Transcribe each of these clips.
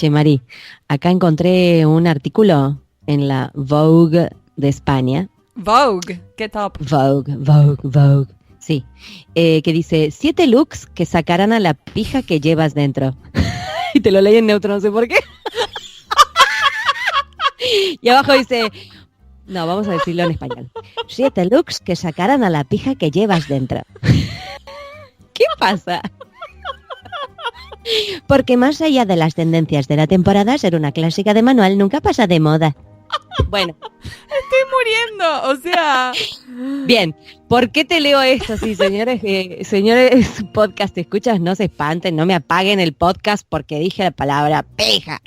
Che, Mari, acá encontré un artículo en la Vogue de España. Vogue, qué top. Vogue. Sí, que dice 7 looks que sacarán a la pija que llevas dentro. Y te lo leí en neutro, no sé por qué. Y abajo dice, no, vamos a decirlo en español. 7 looks que sacarán a la pija que llevas dentro. ¿Qué pasa? Porque más allá de las tendencias de la temporada, ser una clásica de manual nunca pasa de moda. Bueno. Estoy muriendo, o sea... Bien, ¿por qué te leo esto? Sí, señores podcast escuchas, no se espanten, no me apaguen el podcast porque dije la palabra pija.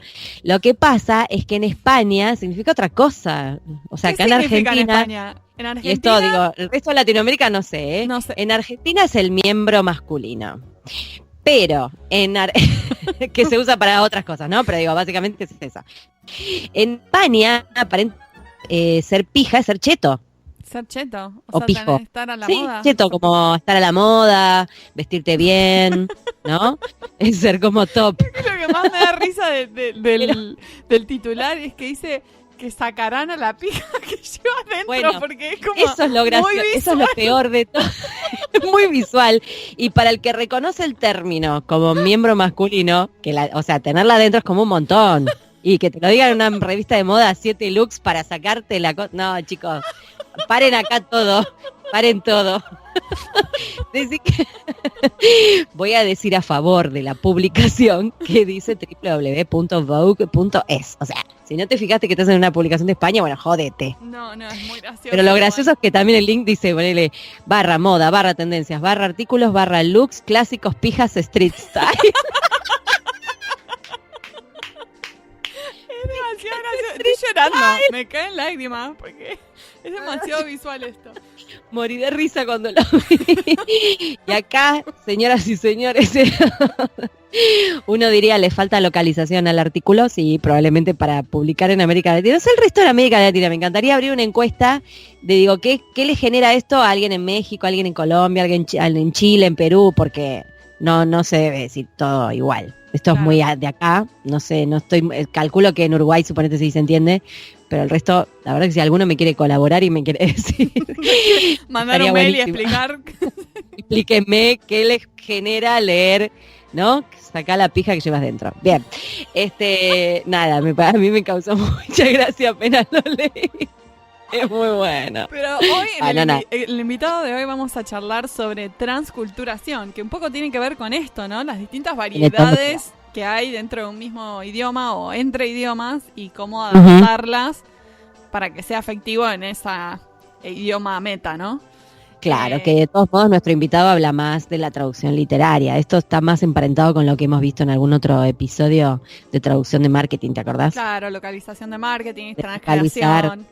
Lo que pasa es que en España significa otra cosa. O sea, acá en Argentina... En Argentina... Y esto, digo, el resto de Latinoamérica no sé, ¿eh? No sé. En Argentina es el miembro masculino. Pero que se usa para otras cosas, ¿no? Pero digo, básicamente es eso. En España, ser pija es ser cheto. Ser cheto. O sea, pijo. Estar a la sí, moda. Cheto, como estar a la moda, vestirte bien, ¿no? Es ser como top. Lo que más me da risa del titular es que dice que sacarán a la pija que lleva adentro, bueno, porque es como eso es lo gracioso, eso es lo peor de todo. Es muy visual. Y para el que reconoce el término como miembro masculino, o sea, tenerla adentro es como un montón. Y que te lo digan en una revista de moda, 7 looks para sacarte la cosa. No, chicos, paren acá todo. Paren todo. Voy a decir a favor de la publicación que dice www.vogue.es. O sea, si no te fijaste que estás en una publicación de España, bueno, jódete. No, es muy gracioso. Pero lo gracioso es que también el link dice, ponele, / moda, / tendencias, / artículos, / looks, clásicos, pijas, street style. Es demasiado gracioso. Estoy llorando. Me caen lágrimas porque es demasiado visual esto. Morí de risa cuando lo vi. Y acá, señoras y señores, uno diría, le falta localización al artículo, sí, probablemente para publicar en América Latina. No sé el resto de América Latina, me encantaría abrir una encuesta de, digo, ¿qué le genera esto a alguien en México, a alguien en Colombia, a alguien en Chile, en Perú? Porque no se debe decir todo igual. Esto claro. Es muy de acá, no sé, calculo que en Uruguay suponete si se entiende, pero el resto, la verdad que si alguno me quiere colaborar y me quiere decir... Mandar un mail y explicar. Explíquenme qué les genera leer, ¿no? Saca la pija que llevas dentro. Bien, nada, a mí me causó mucha gracia apenas lo leí. Es muy bueno. Pero hoy, el invitado de hoy vamos a charlar sobre transculturación, que un poco tiene que ver con esto, ¿no? Las distintas variedades que hay dentro de un mismo idioma o entre idiomas y cómo adaptarlas para que sea efectivo en esa idioma meta, ¿no? Claro, que de todos modos nuestro invitado habla más de la traducción literaria. Esto está más emparentado con lo que hemos visto en algún otro episodio de traducción de marketing, ¿te acordás? Claro, localización de marketing, transcreación.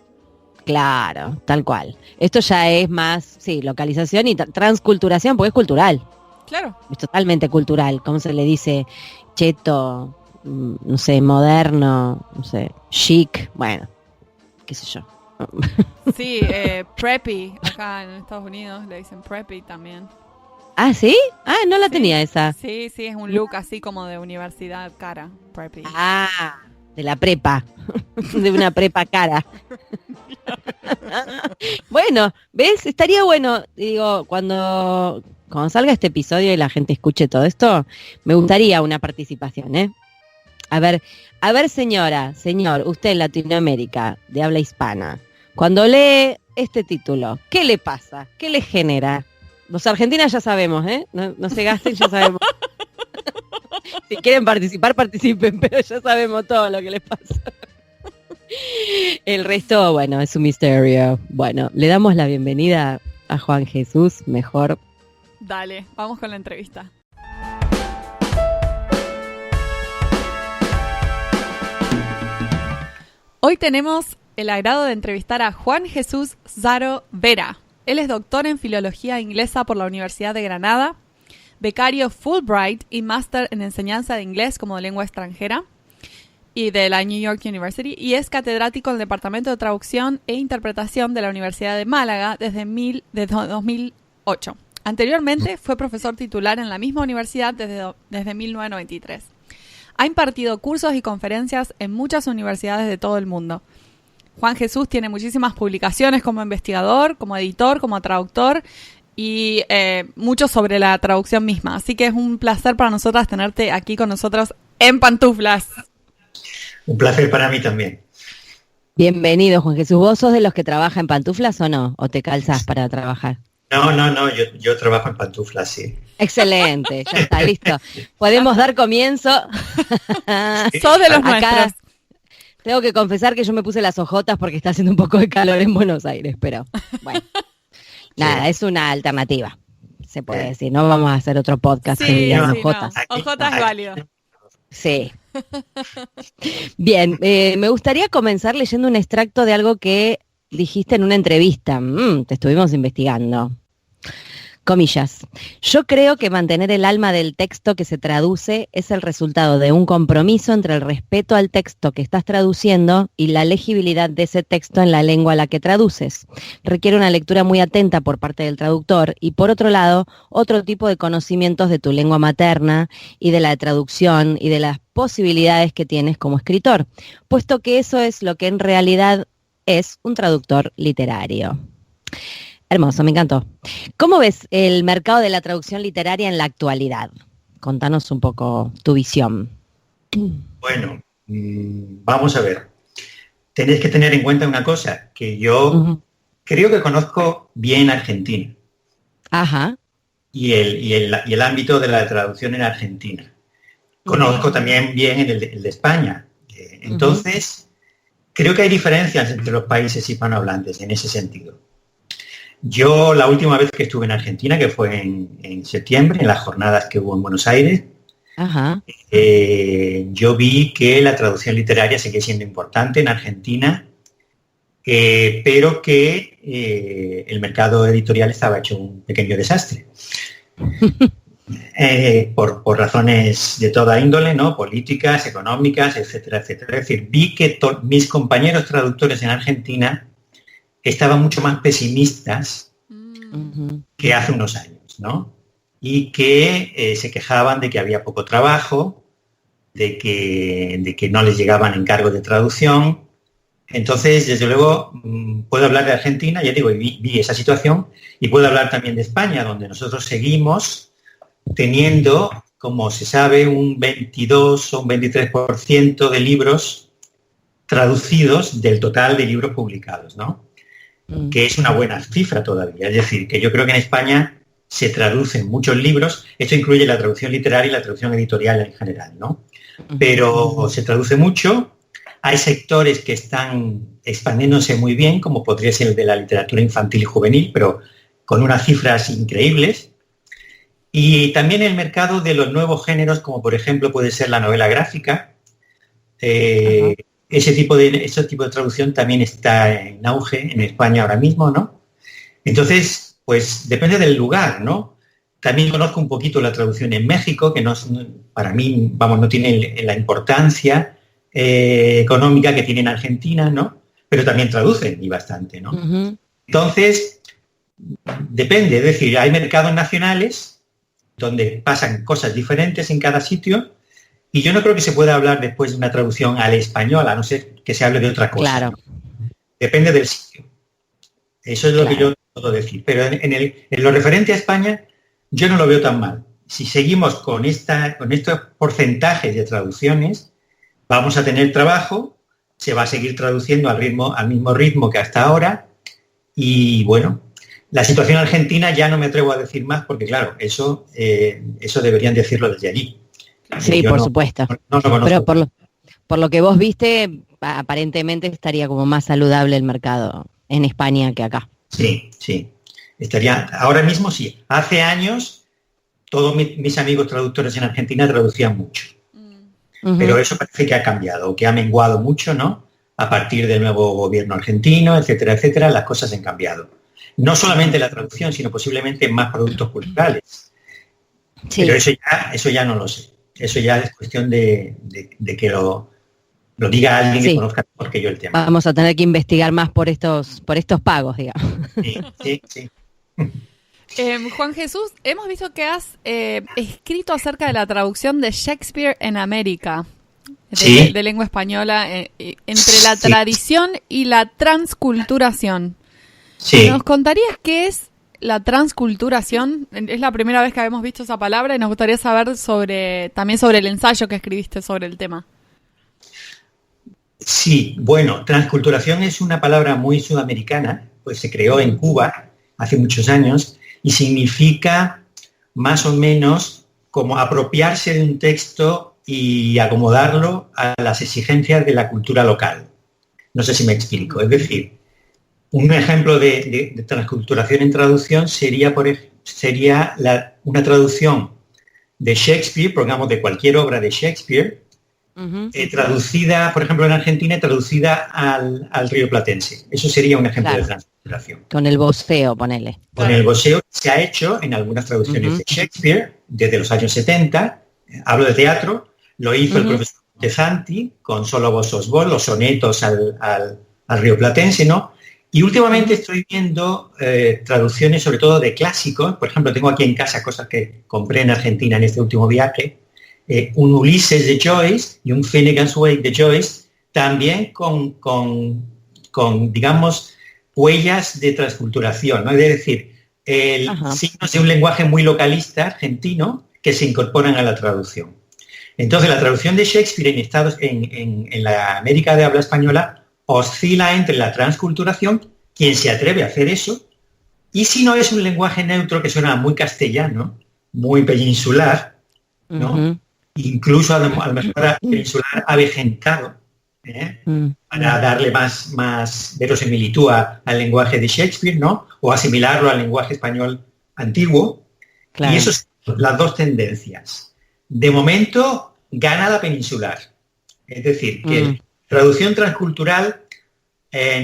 Claro, tal cual. Esto ya es más, sí, localización y transculturación, porque es cultural. Claro. Es totalmente cultural. ¿Cómo se le dice? Cheto, no sé, moderno, no sé, chic, bueno, qué sé yo. Sí, preppy, acá en Estados Unidos le dicen preppy también. ¿Ah, sí? Ah, no la tenía esa. Sí, es un look así como de universidad cara, preppy. Ah, de la prepa, de una prepa cara. Bueno, ¿ves? Estaría bueno, digo, cuando salga este episodio y la gente escuche todo esto, me gustaría una participación, ¿eh? A ver, señor, usted en Latinoamérica, de habla hispana, cuando lee este título, ¿qué le pasa? ¿Qué le genera? Los argentinos ya sabemos, ¿eh? No se gasten, ya sabemos. Si quieren participar, participen, pero ya sabemos todo lo que les pasa. El resto, bueno, es un misterio. Bueno, le damos la bienvenida a Juan Jesús, mejor. Dale, vamos con la entrevista. Hoy tenemos el agrado de entrevistar a Juan Jesús Zaro Vera. Él es doctor en Filología Inglesa por la Universidad de Granada, becario Fulbright y máster en Enseñanza de Inglés como lengua extranjera y de la New York University, y es catedrático en el Departamento de Traducción e Interpretación de la Universidad de Málaga desde 2008. Anteriormente fue profesor titular en la misma universidad desde 1993. Ha impartido cursos y conferencias en muchas universidades de todo el mundo. Juan Jesús tiene muchísimas publicaciones como investigador, como editor, como traductor y mucho sobre la traducción misma. Así que es un placer para nosotras tenerte aquí con nosotros en Pantuflas. Un placer para mí también. Bienvenido, Juan Jesús. ¿Vos sos de los que trabaja en pantuflas o no? ¿O te calzas para trabajar? No, yo trabajo en pantuflas, sí. Excelente, ya está, listo. Podemos dar comienzo. Sos de los nuestros. Tengo que confesar que yo me puse las ojotas porque está haciendo un poco de calor en Buenos Aires, pero bueno. Nada, es una alternativa, se puede decir. No vamos a hacer otro podcast que diga ojotas. No. Ojotas es válido. Sí. Bien, me gustaría comenzar leyendo un extracto de algo que dijiste en una entrevista. Te estuvimos investigando. Comillas. Yo creo que mantener el alma del texto que se traduce es el resultado de un compromiso entre el respeto al texto que estás traduciendo y la legibilidad de ese texto en la lengua a la que traduces. Requiere una lectura muy atenta por parte del traductor y, por otro lado, otro tipo de conocimientos de tu lengua materna y de la traducción y de las posibilidades que tienes como escritor, puesto que eso es lo que en realidad es un traductor literario. Hermoso, me encantó. ¿Cómo ves el mercado de la traducción literaria en la actualidad? Contanos un poco tu visión. Bueno, vamos a ver. Tenéis que tener en cuenta una cosa, que yo creo que conozco bien Argentina. Ajá. Y el ámbito de la traducción en Argentina. Conozco también bien el de España. Entonces, creo que hay diferencias entre los países hispanohablantes en ese sentido. Yo la última vez que estuve en Argentina, que fue en septiembre, en las jornadas que hubo en Buenos Aires, yo vi que la traducción literaria sigue siendo importante en Argentina, pero que el mercado editorial estaba hecho un pequeño desastre. Por razones de toda índole, ¿no? Políticas, económicas, etcétera, etcétera. Es decir, vi que mis compañeros traductores en Argentina estaban mucho más pesimistas que hace unos años, ¿no? Y que se quejaban de que había poco trabajo, de que no les llegaban encargos de traducción. Entonces, desde luego, puedo hablar de Argentina, ya digo, vi esa situación, y puedo hablar también de España, donde nosotros seguimos teniendo, como se sabe, un 22 o un 23% de libros traducidos del total de libros publicados, ¿no? Que es una buena cifra todavía. Es decir, que yo creo que en España se traducen muchos libros, esto incluye la traducción literaria y la traducción editorial en general, ¿no? Pero se traduce mucho, hay sectores que están expandiéndose muy bien, como podría ser el de la literatura infantil y juvenil, pero con unas cifras increíbles. Y también el mercado de los nuevos géneros, como por ejemplo puede ser la novela gráfica. Ese tipo de traducción también está en auge en España ahora mismo, ¿no? Entonces, pues depende del lugar, ¿no? También conozco un poquito la traducción en México, que para mí, vamos, no tiene la importancia económica que tiene en Argentina, ¿no? Pero también traducen y bastante, ¿no? Entonces, depende, es decir, hay mercados nacionales donde pasan cosas diferentes en cada sitio. Y yo no creo que se pueda hablar después de una traducción al español, a no ser que se hable de otra cosa. Claro. Depende del sitio. Eso es lo que yo puedo decir. Pero en lo referente a España, yo no lo veo tan mal. Si seguimos con estos porcentajes de traducciones, vamos a tener trabajo, se va a seguir traduciendo al mismo ritmo que hasta ahora. Y bueno, la situación argentina ya no me atrevo a decir más, porque claro, eso deberían decirlo desde allí. Sí, por supuesto. No lo conozco. Pero por lo que vos viste, aparentemente estaría como más saludable el mercado en España que acá. Sí. Estaría, ahora mismo sí. Hace años, todos mis amigos traductores en Argentina traducían mucho. Pero eso parece que ha cambiado, que ha menguado mucho, ¿no? A partir del nuevo gobierno argentino, etcétera, etcétera, las cosas han cambiado. No solamente la traducción, sino posiblemente más productos culturales. Sí. Pero eso ya no lo sé. Eso ya es cuestión de que lo diga alguien que conozca mejor que yo el tema. Vamos a tener que investigar más por estos pagos, digamos. Sí. Juan Jesús, hemos visto que has escrito acerca de la traducción de Shakespeare en América, de lengua española, entre la tradición y la transculturación. Sí. ¿Nos contarías qué es la transculturación? Es la primera vez que habíamos visto esa palabra y nos gustaría saber también sobre el ensayo que escribiste sobre el tema. Sí, bueno, transculturación es una palabra muy sudamericana, pues se creó en Cuba hace muchos años y significa más o menos como apropiarse de un texto y acomodarlo a las exigencias de la cultura local. No sé si me explico. Es decir, un ejemplo de transculturación en traducción sería una traducción de Shakespeare, pongamos de cualquier obra de Shakespeare, traducida, por ejemplo, en Argentina, traducida al rioplatense. Eso sería un ejemplo de transculturación. Con el voceo, ponele. Con el voceo se ha hecho en algunas traducciones de Shakespeare desde los años 70. Hablo de teatro. Lo hizo el profesor Montesanti con Solo vos sos vos, los sonetos al rioplatense, ¿no? Y últimamente estoy viendo traducciones sobre todo de clásicos. Por ejemplo, tengo aquí en casa cosas que compré en Argentina en este último viaje. Un Ulises de Joyce y un Finnegan's Wake de Joyce, también con digamos, huellas de transculturación, ¿no? Es decir, signos de un lenguaje muy localista argentino que se incorporan a la traducción. Entonces, la traducción de Shakespeare en la América de habla española oscila entre la transculturación, quien se atreve a hacer eso, y si no es un lenguaje neutro que suena muy castellano, muy peninsular, ¿no? Incluso a lo mejor peninsular avejentado, para darle más verosimilitud al lenguaje de Shakespeare, ¿no? O asimilarlo al lenguaje español antiguo. Claro. Y eso son las dos tendencias. De momento, gana la peninsular. Es decir, que la traducción transcultural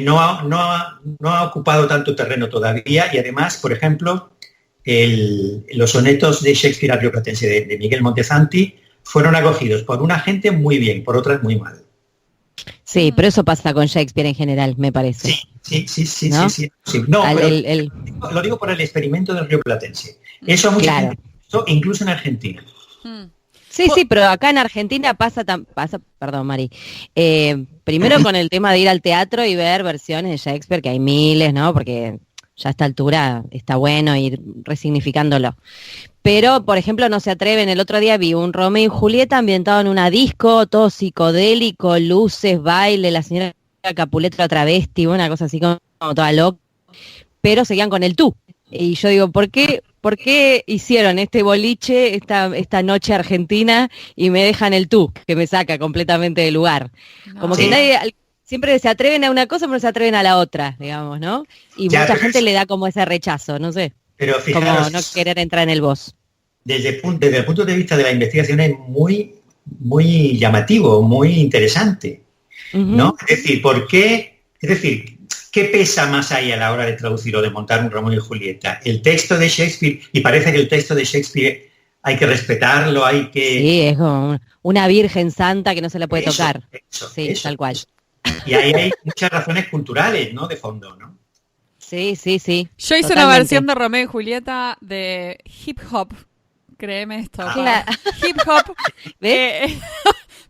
no ha ocupado tanto terreno todavía y además, por ejemplo, los sonetos de Shakespeare al rioplatense de Miguel Montesanti fueron acogidos por una gente muy bien, por otras muy mal. Sí, pero eso pasa con Shakespeare en general, me parece. Sí. ¿No? Sí. No, lo digo por el experimento del rioplatense. Eso mucha gente pasó, incluso en Argentina. Sí, pero acá en Argentina pasa, perdón, Mari, primero con el tema de ir al teatro y ver versiones de Shakespeare, que hay miles, ¿no? Porque ya a esta altura está bueno ir resignificándolo. Pero, por ejemplo, no se atreven. El otro día vi un Romeo y Julieta ambientado en una disco, todo psicodélico, luces, baile, la señora Capuleto la travesti, una cosa así como toda loca, pero seguían con el tú. Y yo digo, ¿por qué hicieron este boliche, esta noche argentina, y me dejan el tú, que me saca completamente del lugar? Como que nadie... Siempre se atreven a una cosa, pero no se atreven a la otra, digamos, ¿no? Y mucha gente le da como ese rechazo, no sé. Pero fijaros, como no querer entrar en el voz. Desde el punto de vista de la investigación es muy, muy llamativo, muy interesante, ¿no? Es decir, ¿qué pesa más ahí a la hora de traducir o de montar un Romeo y Julieta? El texto de Shakespeare, y parece que el texto de Shakespeare hay que respetarlo, hay que... Sí, es como una virgen santa que no se le puede tocar. Eso, tal cual. Y ahí hay muchas razones culturales, ¿no? De fondo, ¿no? Sí. Yo hice totalmente. una versión de Romeo y Julieta de hip hop, créeme esto. Hip hop,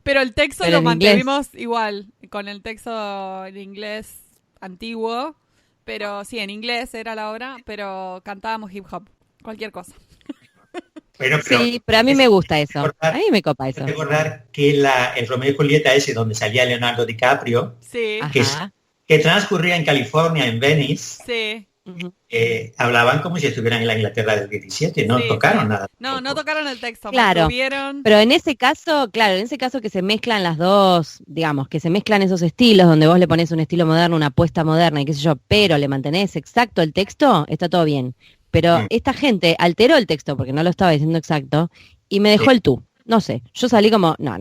pero el texto lo mantuvimos igual, con el texto en inglés antiguo, pero sí, en inglés era la obra, pero cantábamos hip hop, cualquier cosa. Pero sí, pero a mí me gusta eso. A mí me copa eso. Recordar que el Romeo y Julieta ese donde salía Leonardo DiCaprio, que transcurría en California, en Venice, hablaban como si estuvieran en la Inglaterra del 17, no tocaron nada. No tocaron el texto, claro, pero en ese caso que se mezclan las dos, digamos, que se mezclan esos estilos, donde vos le pones un estilo moderno, una apuesta moderna y qué sé yo, pero le mantenés exacto el texto, está todo bien. Pero esta gente alteró el texto porque no lo estaba diciendo exacto y me dejó el tú. No sé, yo salí como, no.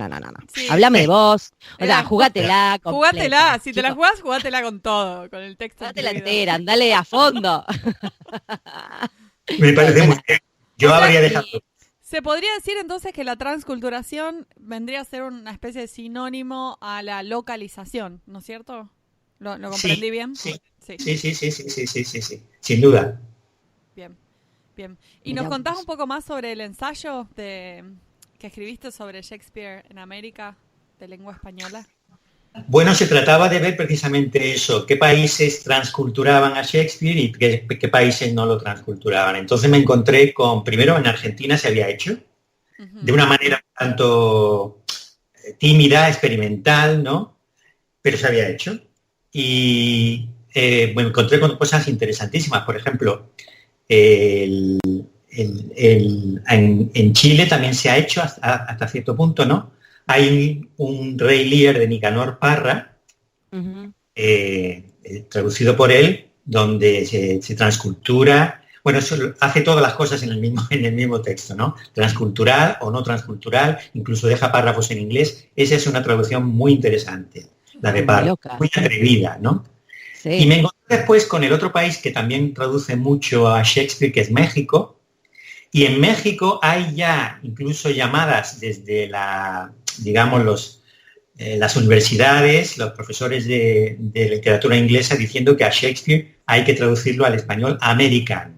Sí. Háblame de vos, o sea, jugátela. Jugátela, si te la jugás, jugátela con todo, con el texto. Jugátela entera, andale a fondo. Me parece muy bien. Yo habría dejado. Se podría decir entonces que la transculturación vendría a ser una especie de sinónimo a la localización, ¿no es cierto? ¿Lo comprendí bien? Sí, sin duda. Bien. Bien. ¿Y nos contás un poco más sobre el ensayo que escribiste sobre Shakespeare en América, de lengua española? Bueno, se trataba de ver precisamente eso, qué países transculturaban a Shakespeare y qué países no lo transculturaban. Entonces me encontré con, primero en Argentina se había hecho, de una manera tanto tímida, experimental, ¿no? Pero se había hecho. Y me encontré con cosas interesantísimas. Por ejemplo, en Chile también se ha hecho hasta cierto punto, ¿no? Hay un Rey Lear de Nicanor Parra, traducido por él, donde se transcultura, bueno, eso hace todas las cosas en el mismo texto, ¿no? Transcultural o no transcultural, incluso deja párrafos en inglés. Esa es una traducción muy interesante, la de Parra, muy atrevida, ¿no? Sí. Y me encontré después con el otro país que también traduce mucho a Shakespeare, que es México. Y en México hay ya incluso llamadas desde las universidades, los profesores de literatura inglesa diciendo que a Shakespeare hay que traducirlo al español americano.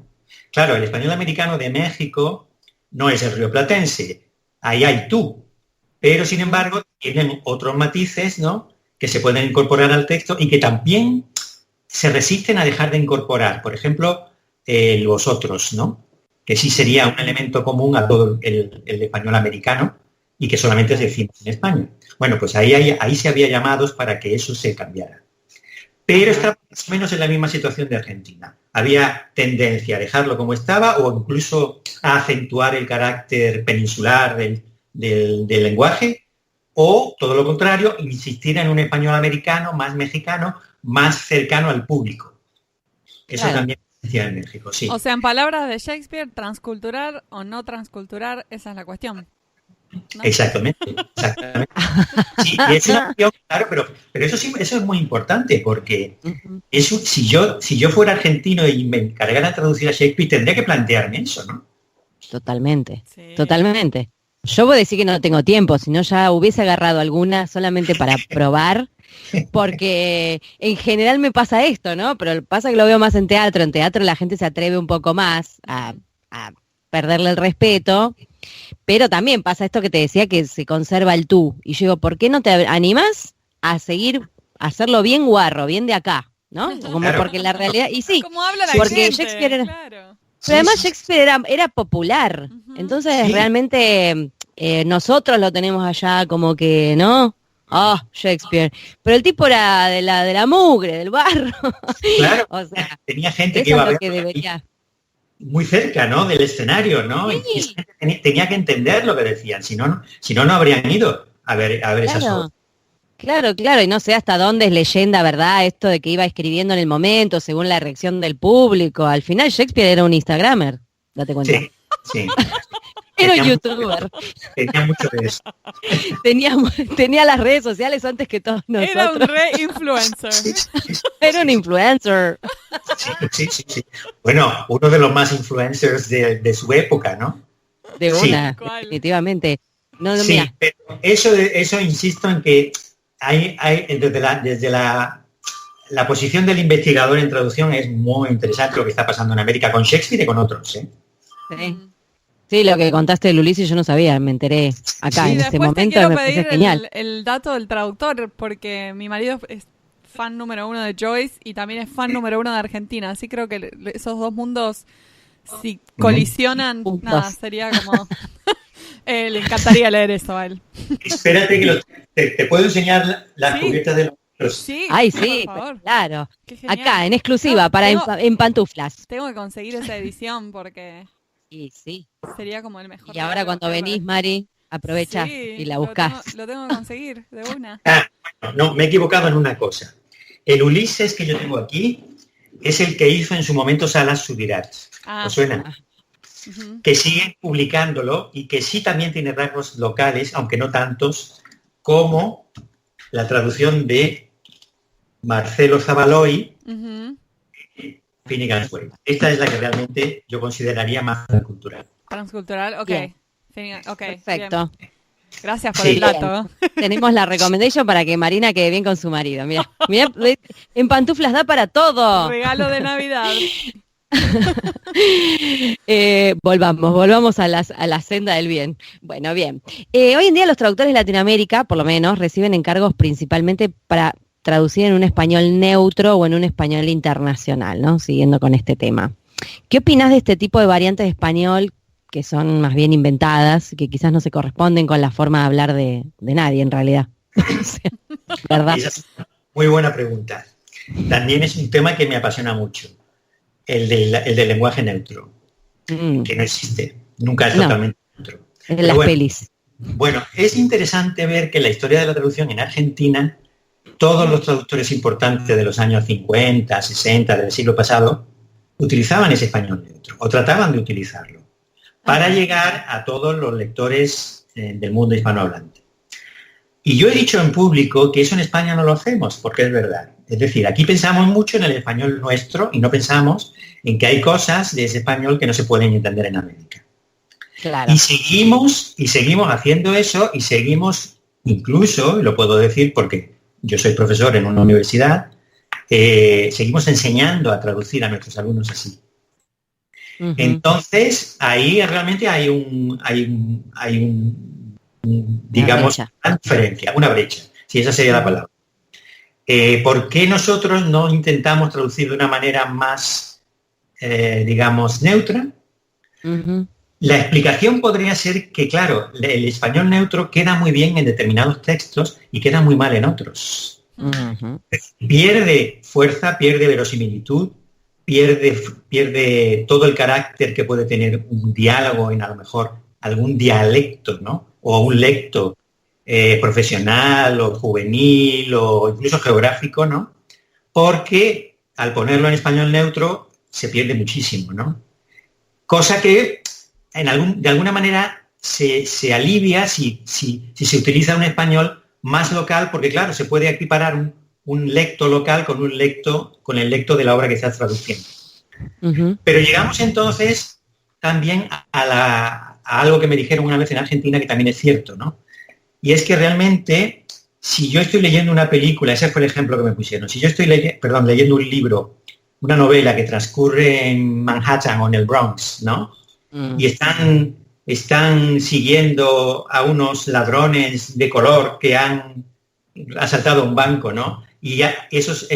Claro, el español americano de México no es el rioplatense, ahí hay tú, pero sin embargo tienen otros matices, ¿no?, que se pueden incorporar al texto y que también se resisten a dejar de incorporar. Por ejemplo, el vosotros, ¿no?, que sí sería un elemento común a todo el español americano y que solamente decimos en España. Bueno, pues ahí se había llamados para que eso se cambiara. Pero está más o menos en la misma situación de Argentina. Había tendencia a dejarlo como estaba o incluso a acentuar el carácter peninsular del lenguaje, o todo lo contrario, insistir en un español americano, más mexicano, más cercano al público. Eso también en México, sí. O sea, en palabras de Shakespeare, transcultural o no transcultural, esa es la cuestión, ¿no? Exactamente. Sí, y es una cuestión, claro, pero eso sí, eso es muy importante, porque eso, si yo fuera argentino y me encargara de traducir a Shakespeare, tendría que plantearme eso, ¿no? Totalmente, totalmente. Yo voy a decir que no tengo tiempo, si no ya hubiese agarrado alguna solamente para probar, porque en general me pasa esto, ¿no? Pero pasa que lo veo más en teatro. En teatro la gente se atreve un poco más a perderle el respeto, pero también pasa esto que te decía, que se conserva el tú. Y yo digo, ¿por qué no te animas a seguir, a hacerlo bien guarro, bien de acá, ¿no? Como claro. Porque la realidad, y sí, como habla la porque gente, Shakespeare era... Claro. Pero además Shakespeare era popular, entonces realmente nosotros lo tenemos allá como que, ¿no? Shakespeare. Pero el tipo era de la mugre, del barro. Claro, o sea, tenía gente que iba a ver que debería. Muy cerca, ¿no?, del escenario, ¿no? Sí. Y tenía que entender lo que decían, si no habrían ido a ver esas obras. Claro, y no sé hasta dónde es leyenda, ¿verdad? Esto de que iba escribiendo en el momento, según la reacción del público. Al final Shakespeare era un instagramer, date cuenta. Sí. Era un youtuber. Tenía mucho de eso. Tenía las redes sociales antes que todos nosotros. Era un re-influencer. Era un influencer. Sí. Bueno, uno de los más influencers de su época, ¿no? De una, definitivamente. No, sí, mira. Pero eso insisto en que hay desde la posición del investigador en traducción es muy interesante lo que está pasando en América con Shakespeare y con otros, ¿eh? Sí, lo que contaste del Ulises yo no sabía, me enteré acá en este momento, me parece genial. El dato del traductor, porque mi marido es fan número 1 de Joyce y también es fan número 1 de Argentina, así creo que esos dos mundos, si colisionan, nada, sería como... le encantaría leer eso a él. Espérate que te puedo enseñar las cubiertas de los... Sí, ay, sí, claro. Acá, en exclusiva, en pantuflas. Tengo que conseguir esa edición porque... Sí. Sería como el mejor. Y ahora cuando venís, Mari, aprovecha y la buscás. Lo tengo que conseguir de una. No, me he equivocado en una cosa. El Ulises que yo tengo aquí es el que hizo en su momento Salas Subirats. ¿Os suena? Que sigue publicándolo y que sí también tiene rasgos locales, aunque no tantos, como la traducción de Marcelo Zavaloy, Finnegan's Wake. Esta es la que realmente yo consideraría más transcultural. Transcultural, ok. Perfecto. Bien. Gracias por el dato. Tenemos la recommendation para que Marina quede bien con su marido. Mira, en pantuflas da para todo. Regalo de Navidad. Volvamos a la senda del bien. Bueno, bien. Hoy en día los traductores de Latinoamérica, por lo menos, reciben encargos principalmente para traducir en un español neutro o en un español internacional, ¿no? Siguiendo con este tema. ¿Qué opinas de este tipo de variantes de español que son más bien inventadas, que quizás no se corresponden con la forma de hablar de nadie en realidad? ¿Verdad? Esa es una muy buena pregunta. También es un tema que me apasiona mucho, el del lenguaje neutro, que no existe, nunca es totalmente neutro. En las pelis. Bueno, es interesante ver que en la historia de la traducción en Argentina, todos los traductores importantes de los años 50, 60 del siglo pasado utilizaban ese español neutro o trataban de utilizarlo para llegar a todos los lectores del mundo hispanohablante. Y yo he dicho en público que eso en España no lo hacemos, porque es verdad. Es decir, aquí pensamos mucho en el español nuestro y no pensamos en que hay cosas de ese español que no se pueden entender en América. Claro. Y seguimos haciendo eso y seguimos, incluso, y lo puedo decir porque yo soy profesor en una universidad, seguimos enseñando a traducir a nuestros alumnos así. Uh-huh. Entonces, ahí realmente hay digamos, una diferencia, una brecha, si esa sería la palabra. ¿Por qué nosotros no intentamos traducir de una manera más, digamos, neutra? Uh-huh. La explicación podría ser que, claro, el español neutro queda muy bien en determinados textos y queda muy mal en otros. Uh-huh. Pierde fuerza, pierde verosimilitud, pierde todo el carácter que puede tener un diálogo en a lo mejor algún dialecto, ¿no? O un lecto profesional o juvenil o incluso geográfico, ¿no? Porque al ponerlo en español neutro se pierde muchísimo, ¿no? Cosa que de alguna manera se alivia si se utiliza un español más local, porque claro, se puede equiparar un lecto local con el lecto de la obra que estás traduciendo. Uh-huh. Pero llegamos entonces también a algo que me dijeron una vez en Argentina que también es cierto, ¿no? Y es que realmente, si yo estoy leyendo una película, ese fue el ejemplo que me pusieron, si yo estoy leyendo un libro, una novela que transcurre en Manhattan o en el Bronx, ¿no? Y están siguiendo a unos ladrones de color que han asaltado un banco, ¿no? Y ya esos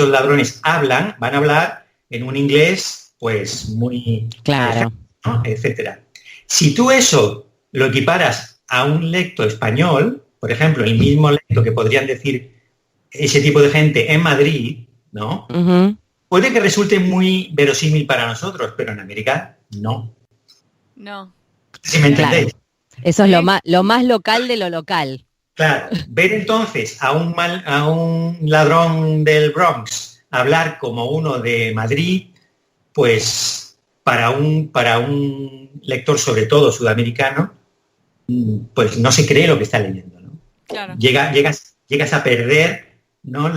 ladrones van a hablar en un inglés, pues muy claro, ¿no? Etcétera. Si tú eso lo equiparas a un lecto español, por ejemplo, el mismo lecto que podrían decir ese tipo de gente en Madrid, ¿no? Uh-huh. Puede que resulte muy verosímil para nosotros, pero en América no. No. ¿Sí me entendéis? Claro. Eso es lo más local de lo local. Claro. Ver entonces a un ladrón del Bronx hablar como uno de Madrid, pues para un lector, sobre todo sudamericano, pues no se cree lo que está leyendo, ¿no? Claro. Llegas a perder, ¿no?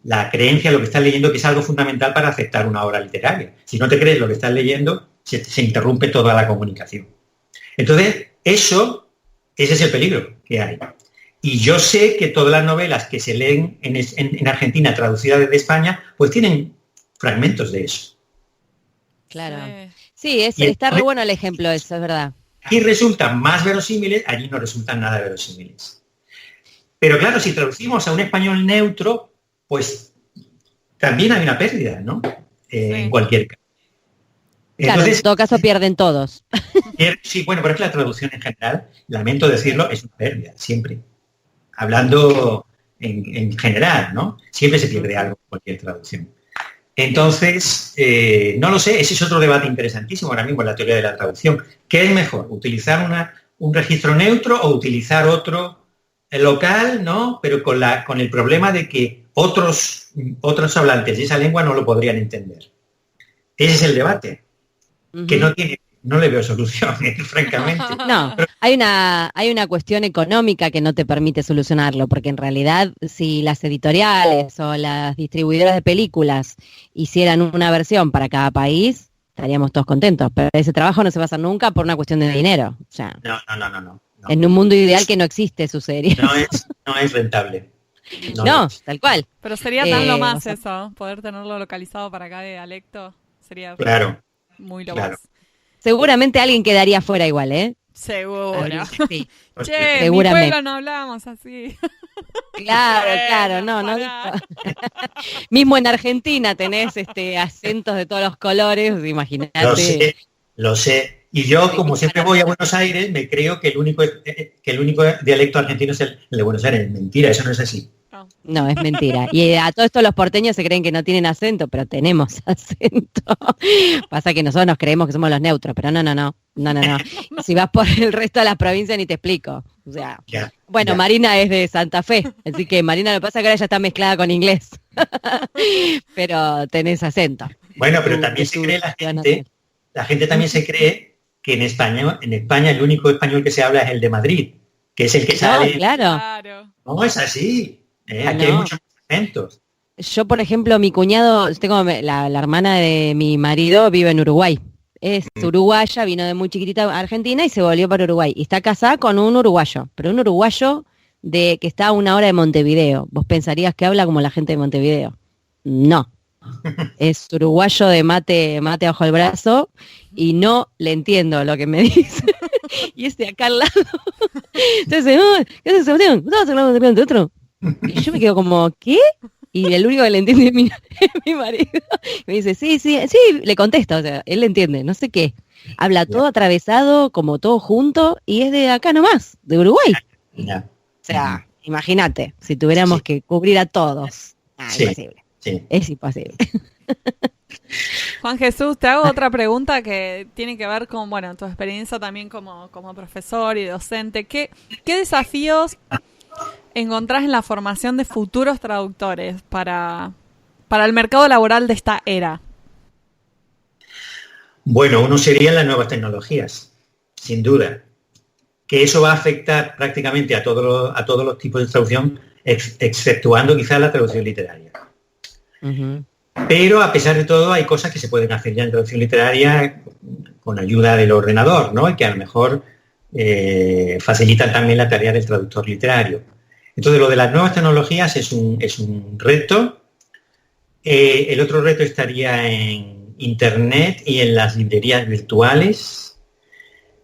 la creencia de lo que estás leyendo, que es algo fundamental para aceptar una obra literaria. Si no te crees lo que estás leyendo, se interrumpe toda la comunicación. Entonces, ese es el peligro que hay. Y yo sé que todas las novelas que se leen en Argentina, traducidas desde España, pues tienen fragmentos de eso. Claro. Sí, está re bueno el ejemplo, eso es verdad. Aquí resultan más verosímiles, allí no resultan nada verosímiles. Pero claro, si traducimos a un español neutro, pues también hay una pérdida, ¿no? En cualquier caso. Entonces, claro, en todo caso pierden todos. Sí, bueno, pero es que la traducción en general, lamento decirlo, es una pérdida, siempre. Hablando en general, ¿no? Siempre se pierde algo en cualquier traducción. Entonces, no lo sé, ese es otro debate interesantísimo ahora mismo en la teoría de la traducción. ¿Qué es mejor? ¿Utilizar un registro neutro o utilizar otro local, ¿no? Pero con el problema de que otros hablantes de esa lengua no lo podrían entender. Ese es el debate, que no le veo solución, francamente. No, hay una cuestión económica que no te permite solucionarlo, porque en realidad si las editoriales o las distribuidoras de películas hicieran una versión para cada país, estaríamos todos contentos, pero ese trabajo no se va a hacer nunca por una cuestión de dinero. O sea, no. En un mundo ideal que no existe, sucedería. No es rentable. No, tal cual. Pero sería tan lo o más sea, eso, poder tenerlo localizado para cada dialecto, sería Claro, muy lo claro. más. seguramente alguien quedaría fuera igual, ¿eh? Seguro. Sí, Che, en mi seguramente. pueblo no hablamos así. Claro, no Pará. digo. Mismo en Argentina tenés acentos de todos los colores, imagínate. Lo sé. Y yo, Sí, como siempre voy a Buenos Aires, me creo que el único dialecto argentino es el de Buenos Aires. Mentira, eso no es así. No. No, es mentira. Y a todo esto los porteños se creen que no tienen acento, pero tenemos acento. Pasa que nosotros nos creemos que somos los neutros, pero no. Si vas por el resto de las provincias ni te explico. O sea, Ya, bueno, ya. Marina es de Santa Fe, así que Marina lo que pasa es que ahora ya está mezclada con inglés. Pero tenés acento. Bueno, pero Tu- también de se tu cree ciudad natal. la gente también se cree que en España el único español que se habla es el de Madrid, que es el que No, sale. claro. Claro. No, es así. Aquí No. hay muchos acentos. Yo, por ejemplo, mi cuñado, la hermana de mi marido vive en Uruguay. Es uruguaya, vino de muy chiquitita a Argentina y se volvió para Uruguay. Y está casada con un uruguayo, pero un uruguayo que está a 1 hora de Montevideo. Vos pensarías que habla como la gente de Montevideo. No. Es uruguayo de mate bajo el brazo y no le entiendo lo que me dice. Y de acá al lado. Entonces, ¿qué haces, Sebastián? ¿Estás hablando de otro? Y yo me quedo como, ¿qué? Y el único que le entiende es mi marido. Me dice, sí, le contesto, o sea, él le entiende, no sé qué. Habla todo atravesado, como todo junto, y es de acá nomás, de Uruguay. Ya. O sea, imagínate, si tuviéramos Sí. que cubrir a todos. Sí. Imposible. Sí. Es imposible. Juan Jesús, te hago otra pregunta que tiene que ver con, bueno, tu experiencia también como profesor y docente. ¿Qué desafíos encontrás en la formación de futuros traductores para el mercado laboral de esta era? Bueno, uno sería las nuevas tecnologías, sin duda. Que eso va a afectar prácticamente a todos los tipos de traducción, exceptuando quizás la traducción literaria. Ujú. Pero a pesar de todo hay cosas que se pueden hacer ya en traducción literaria con ayuda del ordenador, ¿no? Y que a lo mejor facilitan también la tarea del traductor literario. Entonces lo de las nuevas tecnologías es un reto. El otro reto estaría en Internet y en las librerías virtuales.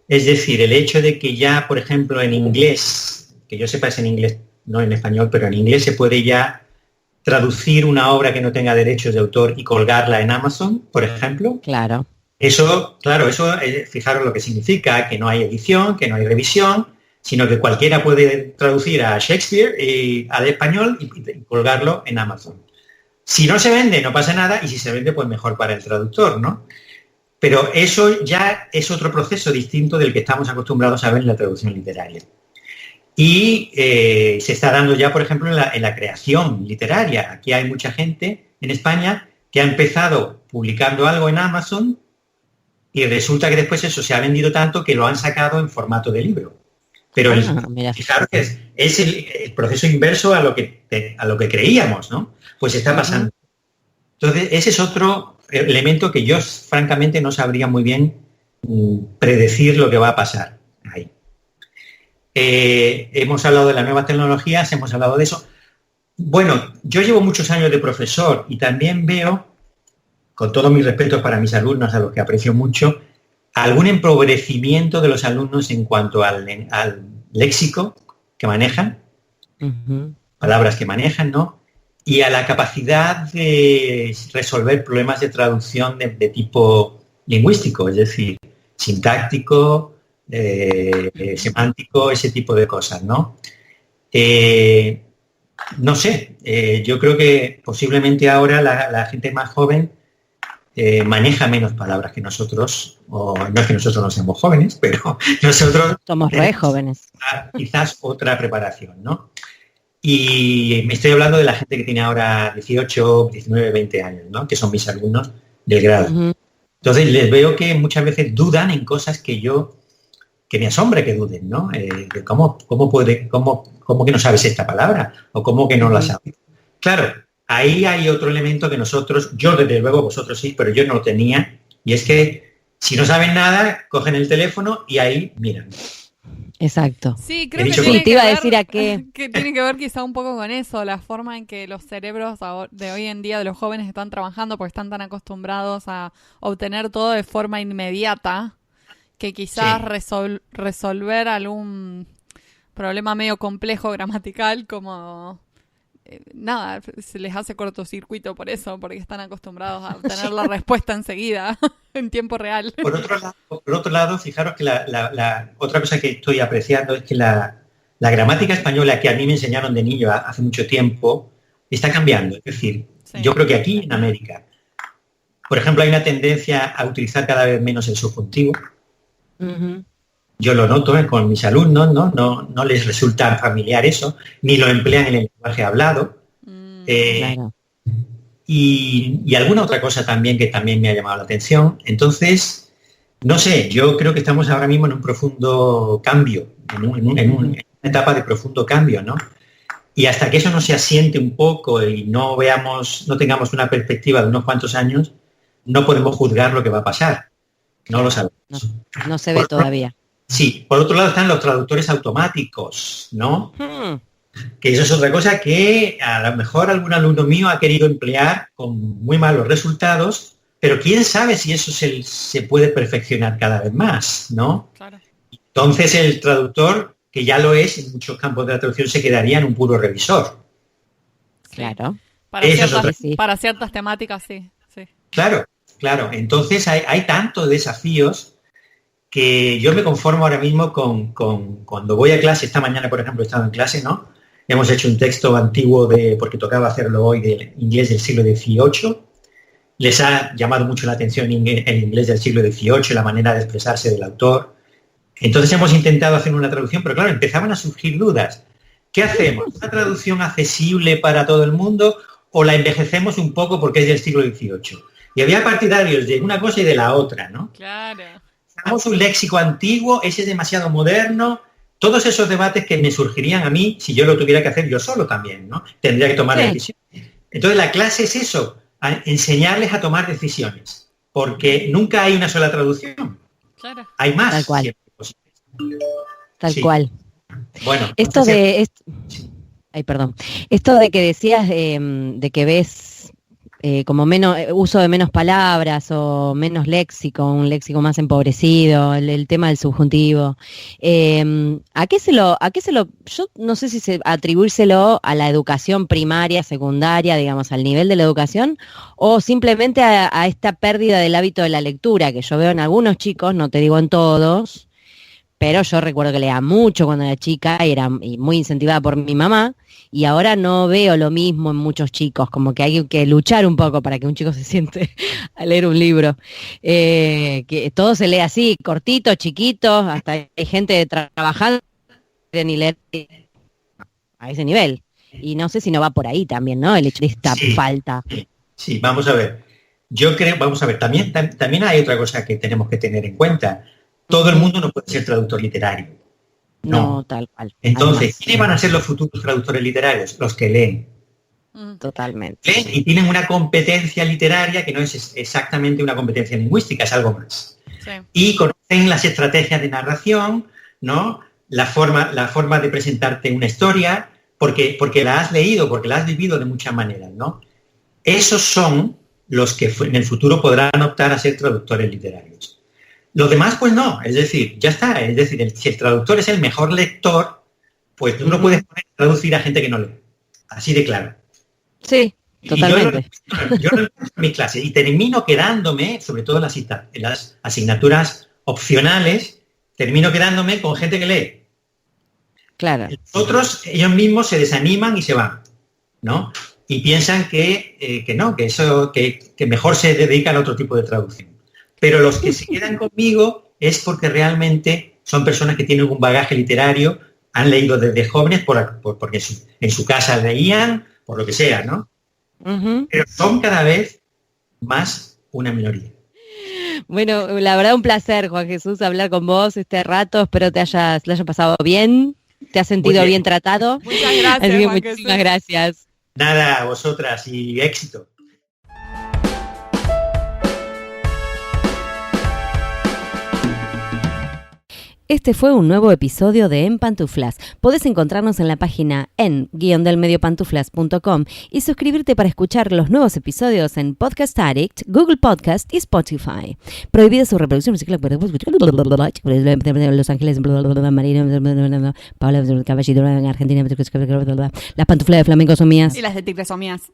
Es decir, el hecho de que ya, por ejemplo, en inglés, que yo sepa es en inglés, no en español, pero en inglés se puede ya traducir una obra que no tenga derechos de autor y colgarla en Amazon, por ejemplo. Claro. Eso, claro, fijaros lo que significa, que no hay edición, que no hay revisión, sino que cualquiera puede traducir a Shakespeare al español y colgarlo en Amazon. Si no se vende, no pasa nada, y si se vende, pues mejor para el traductor, ¿no? Pero eso ya es otro proceso distinto del que estamos acostumbrados a ver en la traducción literaria. Y se está dando ya, por ejemplo, en la creación literaria. Aquí hay mucha gente en España que ha empezado publicando algo en Amazon y resulta que después eso se ha vendido tanto que lo han sacado en formato de libro. Pero Mira. fijaros que es el proceso inverso a lo que creíamos, ¿no? Pues está pasando. Entonces, ese es otro elemento que yo, francamente, no sabría muy bien predecir lo que va a pasar ahí. Hemos hablado de las nuevas tecnologías, hemos hablado de eso. Bueno, yo llevo muchos años de profesor y también veo, con todos mis respetos para mis alumnos, a los que aprecio mucho, algún empobrecimiento de los alumnos en cuanto al léxico que manejan, palabras que manejan, ¿no? Y a la capacidad de resolver problemas de traducción de tipo lingüístico, es decir, sintáctico, semántico, ese tipo de cosas, ¿no? No sé, yo creo que posiblemente ahora la gente más joven maneja menos palabras que nosotros, o no es que nosotros no seamos jóvenes, pero nosotros Somos re jóvenes. quizás otra preparación, ¿no? Y me estoy hablando de la gente que tiene ahora 18, 19, 20 años, ¿no? Que son mis alumnos del grado. Entonces les veo que muchas veces dudan en cosas que me asombra que duden, ¿no? ¿Cómo que no sabes esta palabra? ¿O cómo que no la sabes? Claro, ahí hay otro elemento que yo desde luego, vosotros sí, pero yo no lo tenía, y es que si no saben nada, cogen el teléfono y ahí miran. Exacto. Sí, creo He que dicho tiene Sí, te que iba a ver, decir a qué. que tiene que ver quizá un poco con eso, la forma en que los cerebros de hoy en día de los jóvenes están trabajando porque están tan acostumbrados a obtener todo de forma inmediata que quizás Sí. resolver algún problema medio complejo gramatical como nada, se les hace cortocircuito por eso, porque están acostumbrados a obtener la respuesta enseguida, en tiempo real. Por otro lado, fijaros que la otra cosa que estoy apreciando es que la gramática española que a mí me enseñaron de niño hace mucho tiempo está cambiando. Es decir, yo Sí. creo que aquí en América, por ejemplo, hay una tendencia a utilizar cada vez menos el subjuntivo. Ujú, Yo lo noto con mis alumnos, ¿no? No les resulta familiar eso, ni lo emplean en el lenguaje hablado. Mm, Eh, claro. y alguna otra cosa también que también me ha llamado la atención. Entonces, no sé, yo creo que estamos ahora mismo en un profundo cambio, Ujú. en una etapa de profundo cambio, ¿no? Y hasta que eso no se asiente un poco y no tengamos una perspectiva de unos cuantos años, no podemos juzgar lo que va a pasar. No lo Claro. sabemos. No, no se ve Por otro, todavía. sí, por otro lado están los traductores automáticos, ¿no? Hmm, Que eso es otra cosa que a lo mejor algún alumno mío ha querido emplear con muy malos resultados, pero quién sabe si eso se puede perfeccionar cada vez más, ¿no? claro. Entonces el traductor, que ya lo es en muchos campos de la traducción, se quedaría en un puro revisor. Sí. claro. Eso es otra. Sí, sí. Para ciertas temáticas, sí, sí. Claro, claro. Entonces hay tantos desafíos que yo me conformo ahora mismo con cuando voy a clase. Esta mañana, por ejemplo, he estado en clase, ¿no? Hemos hecho un texto antiguo porque tocaba hacerlo hoy, del inglés del siglo XVIII. Les ha llamado mucho la atención el inglés del siglo XVIII, la manera de expresarse del autor. Entonces hemos intentado hacer una traducción, pero claro, empezaban a surgir dudas. ¿Qué hacemos? ¿Una traducción accesible para todo el mundo o la envejecemos un poco porque es del siglo XVIII? Y había partidarios de una cosa y de la otra, ¿no? Claro. Usamos un léxico antiguo, ese es demasiado moderno. Todos esos debates que me surgirían a mí si yo lo tuviera que hacer yo solo también, ¿no? Tendría que tomar Sí. decisiones. Entonces la clase es eso, enseñarles a tomar decisiones, porque nunca hay una sola traducción, Claro. hay más. Tal cual. Siempre posible. Tal Sí. cual. Bueno, Esto entonces, de... Ay, perdón. Esto de que decías de que ves como menos uso de menos palabras o menos léxico, un léxico más empobrecido, el tema del subjuntivo. ¿A qué yo no sé si atribuírselo a la educación primaria, secundaria, digamos, al nivel de la educación, o simplemente a esta pérdida del hábito de la lectura, que yo veo en algunos chicos, no te digo en todos, pero yo recuerdo que leía mucho cuando era chica y muy incentivada por mi mamá, y ahora no veo lo mismo en muchos chicos, como que hay que luchar un poco para que un chico se siente a leer un libro. Que todo se lee así, cortito, chiquito, hasta hay gente trabajando ni leer a ese nivel. Y no sé si no va por ahí también, ¿no? El hecho de esta sí, falta. sí, vamos a ver. Yo creo, vamos a ver, también hay otra cosa que tenemos que tener en cuenta. Todo el mundo no puede ser traductor literario. No, tal cual. Entonces, Además, ¿quiénes van a ser los futuros traductores literarios? Los que leen. totalmente. Leen y tienen una competencia literaria que no es exactamente una competencia lingüística, es algo más. Sí. Y conocen las estrategias de narración, ¿no? La forma de presentarte una historia, porque la has leído, porque la has vivido de muchas maneras, ¿no? Esos son los que en el futuro podrán optar a ser traductores literarios. Los demás, pues no, es decir, ya está, es decir, si el traductor es el mejor lector, pues tú no puedes traducir a gente que no lee. Así de claro. Sí, totalmente. Y yo lo encuentro en mis clases y termino quedándome, sobre todo en las asignaturas opcionales, termino quedándome con gente que lee. Claro. Los otros, ellos mismos se desaniman y se van, ¿no? Y piensan que no, que mejor se dedican a otro tipo de traducción. Pero los que se quedan conmigo es porque realmente son personas que tienen un bagaje literario, han leído desde jóvenes porque en su casa leían, por lo que sea, ¿no? Uh-huh. Pero son cada vez más una minoría. Bueno, la verdad un placer, Juan Jesús, hablar con vos este rato. Espero lo hayas pasado bien, te has sentido bien tratado. Muchas gracias, Así que Juan muchísimas Jesús. gracias. Nada, a vosotras y éxito. Este fue un nuevo episodio de En Pantuflas. Podés encontrarnos en la página en-delmediopantuflas.com y suscribirte para escuchar los nuevos episodios en Podcast Addict, Google Podcast y Spotify. Prohibida su reproducción musical por Los Ángeles, Marina, Paula, Caballito, Argentina, las pantuflas de flamenco son mías. Y las de tigre son mías.